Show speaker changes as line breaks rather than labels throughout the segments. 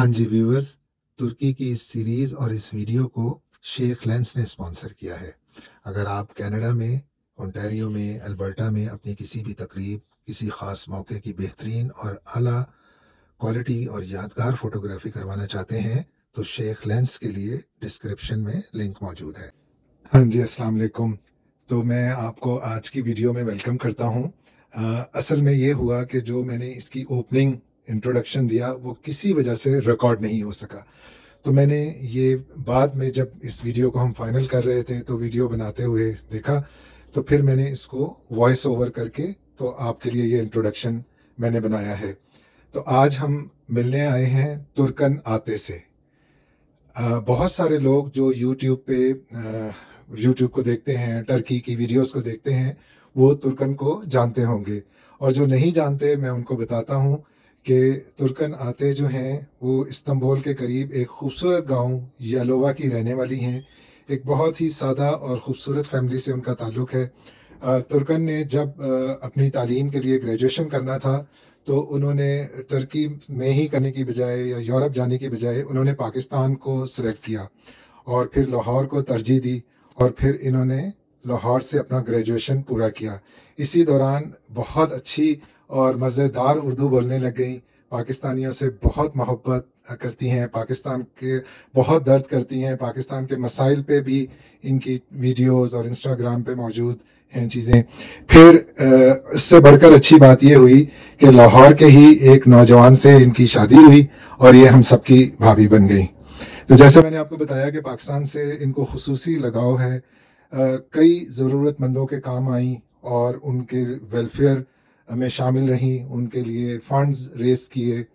हाँ जी व्यूअर्स, तुर्की की इस सीरीज़ और इस वीडियो को शेख लेंस ने स्पॉन्सर किया है। अगर आप कनाडा में, ओंटारियो में, अल्बर्टा में अपनी किसी भी तकरीब, किसी ख़ास मौके की बेहतरीन और आला क्वालिटी और यादगार फ़ोटोग्राफी करवाना चाहते हैं तो शेख लेंस के लिए डिस्क्रिप्शन में लिंक मौजूद है। हाँ जी, अस्सलाम वालेकुम। तो मैं आपको आज की वीडियो में वेलकम करता हूँ। असल में ये हुआ कि जो मैंने इसकी ओपनिंग इंट्रोडक्शन दिया वो किसी वजह से रिकॉर्ड नहीं हो सका। तो मैंने ये बाद में जब इस वीडियो को हम फाइनल कर रहे थे तो वीडियो बनाते हुए देखा, तो फिर मैंने इसको वॉइस ओवर करके तो आपके लिए ये इंट्रोडक्शन मैंने बनाया है। तो आज हम मिलने आए हैं तुर्कन आते से। बहुत सारे लोग जो यूट्यूब पे यूट्यूब को देखते हैं, टर्की की वीडियोस को देखते हैं, वो तुर्कन को जानते होंगे, और जो नहीं जानते मैं उनको बताता हूँ कि तुर्कन आते जो हैं वो इस्तांबुल के करीब एक खूबसूरत गांव यालोवा की रहने वाली हैं। एक बहुत ही सादा और ख़ूबसूरत फैमिली से उनका ताल्लुक़ है। तुर्कन ने जब अपनी तालीम के लिए ग्रेजुएशन करना था तो उन्होंने तुर्की में ही करने की बजाय या यूरोप जाने की बजाय उन्होंने पाकिस्तान को सिलेक्ट किया और फिर लाहौर को तरजीह दी, और फिर इन्होंने लाहौर से अपना ग्रेजुएशन पूरा किया। इसी दौरान बहुत अच्छी और मज़ेदार उर्दू बोलने लग गई। पाकिस्तानियों से बहुत मोहब्बत करती हैं, पाकिस्तान के बहुत दर्द करती हैं, पाकिस्तान के मसाइल पे भी इनकी वीडियोस और इंस्टाग्राम पे मौजूद हैं चीज़ें। फिर इससे बढ़कर अच्छी बात ये हुई कि लाहौर के ही एक नौजवान से इनकी शादी हुई और ये हम सबकी भाभी बन गई। तो जैसे मैंने आपको बताया कि पाकिस्तान से इनको खुसूसी लगाव है। कई ज़रूरतमंदों के काम आई और उनके वेलफेयर में शामिल रहीं, उनके लिए फ़ंड्स रेस किए।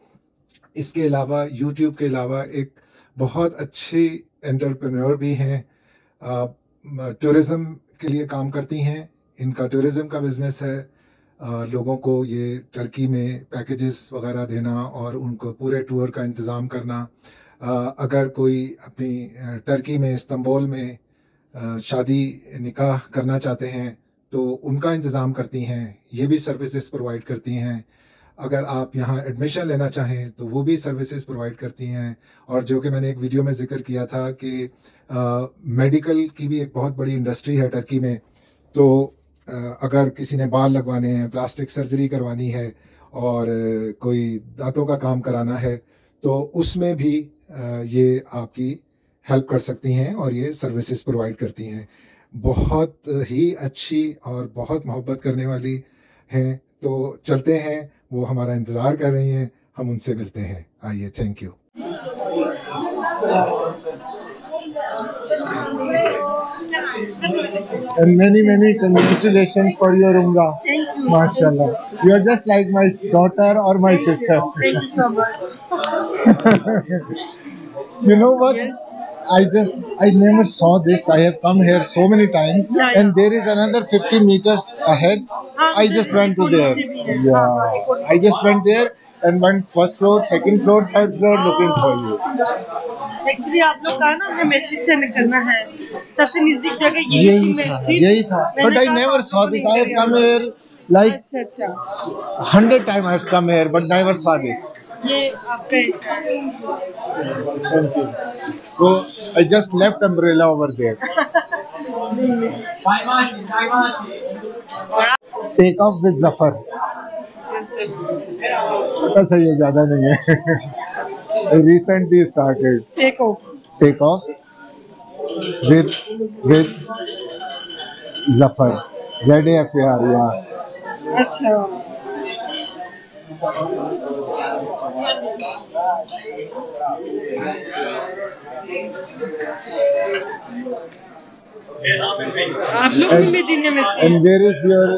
इसके अलावा यूट्यूब के अलावा एक बहुत अच्छी एंटरप्रेन्योर भी हैं, टूरिज़म के लिए काम करती हैं। इनका टूरिज़म का बिज़नेस है, लोगों को ये टर्की में पैकेजेस वगैरह देना और उनको पूरे टूर का इंतज़ाम करना। अगर कोई अपनी टर्की में, इस्तांबुल में शादी निकाह करना चाहते हैं तो उनका इंतज़ाम करती हैं, ये भी सर्विसेज प्रोवाइड करती हैं। अगर आप यहाँ एडमिशन लेना चाहें तो वो भी सर्विसेज प्रोवाइड करती हैं। और जो कि मैंने एक वीडियो में ज़िक्र किया था कि मेडिकल की भी एक बहुत बड़ी इंडस्ट्री है टर्की में। तो अगर किसी ने बाल लगवाने हैं, प्लास्टिक सर्जरी करवानी है और कोई दांतों का काम कराना है तो उसमें भी ये आपकी हेल्प कर सकती हैं और ये सर्विसेज प्रोवाइड करती हैं। बहुत ही अच्छी और बहुत मोहब्बत करने वाली हैं। तो चलते हैं, वो हमारा इंतज़ार कर रही हैं, हम उनसे मिलते हैं। आइए, thank you.
And many congratulations for your Umrah.
Thank you.
MashaAllah. You are just like my daughter or my sister.
Thank you so much.
You know what?
Yes.
I never saw this. I have come here so many times,
Yeah.
and there is another 50 meters ahead. I just went to there. Yeah, I just went there and went first floor, second floor, third floor looking for you.
Actually आप लोग का ना हमें मैस्जिद से निकलना है, सबसे नजदीक जगह यही
था. But I never saw this. I have come here like 100 times. I have come here, but never saw this.
ये आपका
Thank you. So I just left umbrella over there. Take off with Zafar. छोटा सा ये ज्यादा नहीं है. Recently started.
Take off.
Take off with Zafar. ZAFAR, yeah.
अच्छा. आप लोग भी मदीने में थे?
And where is your?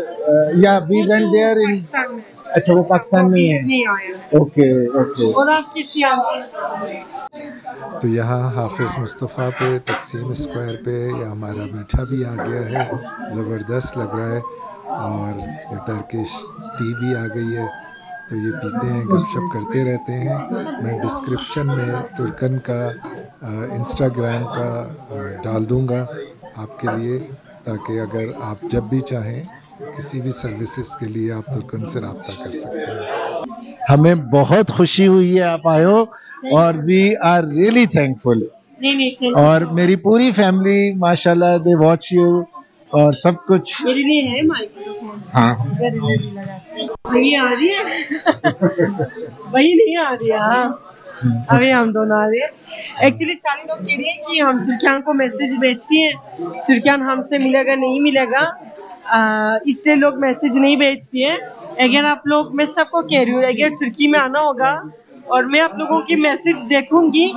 Yeah, we went there in.
Pakistan में.
अच्छा, वो पाकिस्तान में है.
नहीं आया.
ओके.
और आप किसी आए?
तो यहाँ हाफिज़ मुस्तफ़ा पे तकसीम स्क्वायर पे या हमारा मीठा भी आ गया है, ज़बरदस्त लग रहा है। और ये टर्किश टी भी आ गई है, तो ये पीते हैं, गपशप करते रहते हैं। मैं डिस्क्रिप्शन में तुर्कन का इंस्टाग्राम का डाल दूँगा आपके लिए, ताकि अगर आप जब भी चाहें किसी भी सर्विसेज के लिए आप तुर्कन से रब्ता कर सकते हैं।
हमें बहुत खुशी हुई है आप आए हो, और वी आर रियली थैंकफुल।
नहीं
और मेरी पूरी फैमिली माशाल्लाह दे वॉच यू और सब कुछ।
मेरे लिए है माइक्रोफोन।
हाँ
वही आ रही है वही नहीं आ रही है। हाँ अभी हम दोनों आ रहे हैं। एक्चुअली सारे लोग कह रही हैं कि हम तुर्कियान को मैसेज भेजती हैं, तुर्कियान हमसे मिलेगा नहीं मिलेगा, इसलिए लोग मैसेज नहीं भेजती हैं। अगर आप लोग, मैं सबको कह रही हूँ, अगर तुर्की में आना होगा और मैं आप लोगों की मैसेज देखूंगी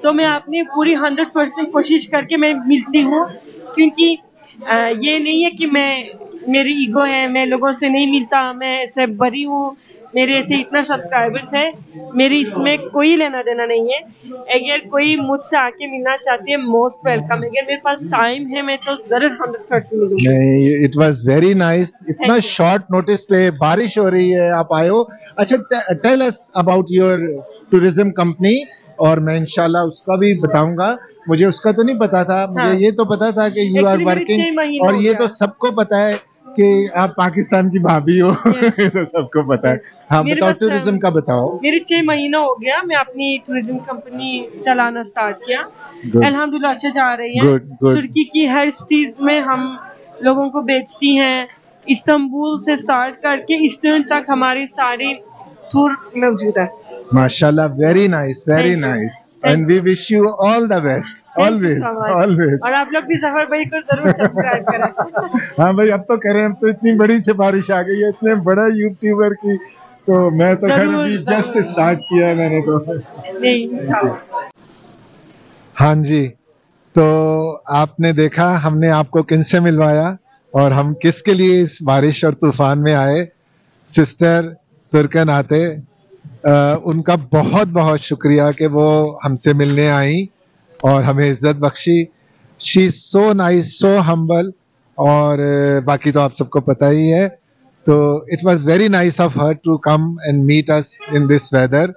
तो मैं अपनी पूरी 100% कोशिश करके मैं मिलती हूँ, क्योंकि ये नहीं है कि मेरी ईगो है, मैं लोगों से नहीं मिलता, मैं ऐसे बरी हूँ, मेरे ऐसे इतना सब्सक्राइबर्स है, मेरी इसमें कोई लेना देना नहीं है। अगर कोई मुझसे आके मिलना चाहती है, मोस्ट वेलकम। अगर मेरे पास टाइम है मैं तो जरूर 100% मिलूंगी।
नहीं, इट वाज वेरी नाइस। इतना शॉर्ट नोटिस पे बारिश हो रही है, आप आए हो। अच्छा, tell us about your tourism company, और मैं इंशाल्लाह उसका भी बताऊंगा। मुझे उसका तो नहीं पता था, मुझे ये तो पता था कि यू आर वर्किंग, और ये तो सबको पता है कि आप पाकिस्तान की भाभी हो। ये तो सबको पता है। हाँ बताओ, टूरिज्म का बताओ।
मेरे 6 महीना हो गया, मैं अपनी टूरिज्म कंपनी चलाना स्टार्ट किया। अल्हम्दुलिल्लाह अच्छा जा रही है। तुर्की की हर चीज में हम लोगों को बेचती हैं। इस्तांबुल से स्टार्ट करके ईस्टर्न तक हमारी सारी टूर मौजूद है।
माशाल्लाह, very nice, very nice, and we wish you all the best, always always.
और आप लोग भी जफर भाई को जरूर सब्सक्राइब करें।
हाँ भाई, अब तो करें, अब तो इतनी बड़ी सिफारिश आ गई है इतने बड़ा यूट्यूबर की, तो मैं तो खैर अभी जस्ट स्टार्ट किया है मैंने तो।
नहीं इंशाल्लाह।
हाँ जी, तो आपने देखा हमने आपको किनसे मिलवाया और हम किसके लिए इस बारिश और तूफान में आए। सिस्टर तुर्कन आते, उनका बहुत बहुत शुक्रिया कि वो हमसे मिलने आई और हमें इज्जत बख्शी। She is so nice, so humble, और बाकी तो आप सबको पता ही है। तो it was very nice of her to come and meet us in this weather,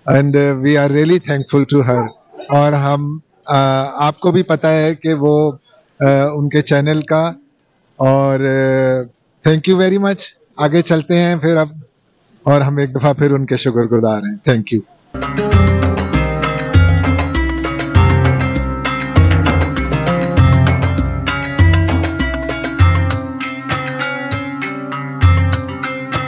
and we are really thankful to her. और हम आपको भी पता है कि वो उनके चैनल का, और थैंक यू वेरी मच। आगे चलते हैं फिर अब, और हम एक दफ़ा फिर उनके शुक्रगुजार हैं। Thank you.